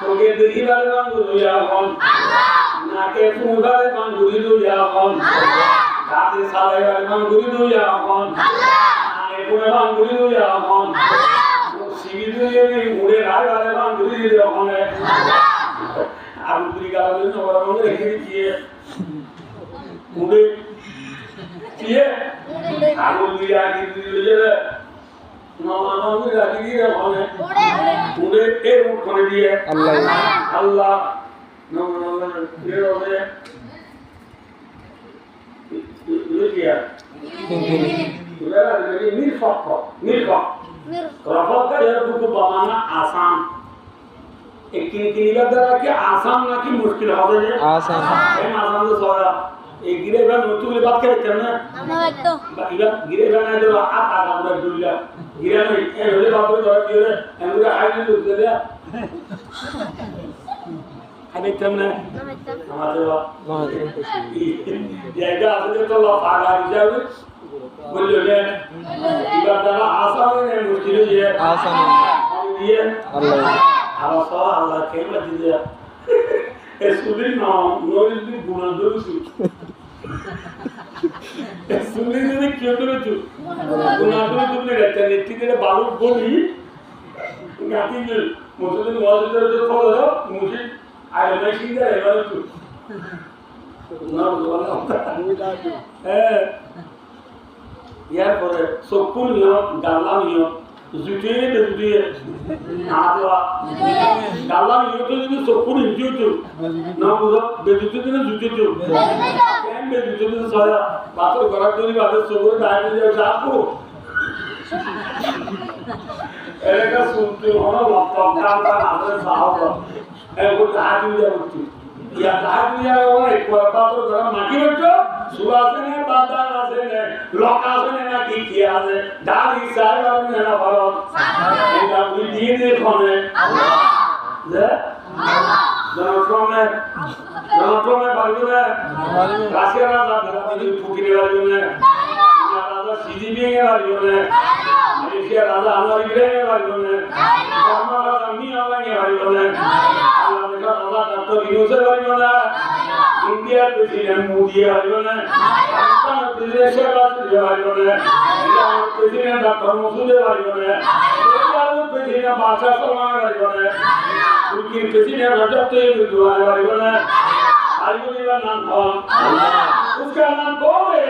তোকে দেখিবারে বাঙ্গুরি এখন নাকে ফুলবারে বাঙ্গুরি এখন গাতে সালাইবারে বাঙ্গুরি এখন আনে পুনে বাঙ্গুরি এখন শিবিরে উড়ে রাইবারে বাঙ্গুরি এখন আবুরি গালে নবরঙ্গ রেখে দিয়ে উড়ে দিয়ে আবুরি আগে দিয়ে নবরঙ্গ রাখি দিয়ে এখন উড়ে এর মুখ করে দিয়ে আল্লাহ আল্লাহ নবরঙ্গ দিয়ে হবে Lucia. Mirfaq. Rafaq का यह बुक बनाना आसान. एक किनिला दरा के आसान ना कि मुश्किल हो जाए. आसान. ये आसान तो सोया. एक गिरे बन नोटू की बात करते हैं ना. एकदम. इधर गिरे बन है जो आप आगा उधर डुल्ला. गिरे नहीं. ये होले बात को जोड़ दिए. एंगुला हाई नहीं डुलते हैं. अबे तुमने हमारे बाप ये क्या असली तो लोग आगा रिजावे बोले ले इधर दारा आसान है मुश्किल है आसान ये अल्लाह Allah के मत दिया सुनी ना नोइल भी गुना दो सु सुनी ने क्यों तो तू गुना दो तुमने रहता नहीं ठीक है बालू बोली गाती जो मुझे मौजूद जो खोलो मुझे I am making the ever to. Now, yeah, for so cool, Galam, Zuti, Nadwa, Galam, you so cool in YouTube. Now, the Zuti, and the Zuti, Soya, Pato Garakuri, other so good, I will Jaco. Erika Suntu, one of the वो दाद दिया बच्ची या दाद दिया वो एक बार तो जरा माटी बच्चो सुबह से ने बादान से ने लोका से ने ना की किया से दाद इसारे वाले ने ना फलो ये कोई दिन देखो ने ले जनों में बालू ने राशिया राजा धरती फूकी वाली ने राजा सीधी वाली ने मलेशिया राजा हमारी गिरे वाली ने हमारा रानी वाली ने Allah Dr. Yusuf Arjuna, India President Modi Arjuna, Pakistan President Shehbaz Arjuna, Iran President Dr. Masood Arjuna, India President Bacha Salman Arjuna, Turkey President Recep Tayyip Erdogan Arjuna, Arjuna का नाम कौन? उसका नाम कौन है?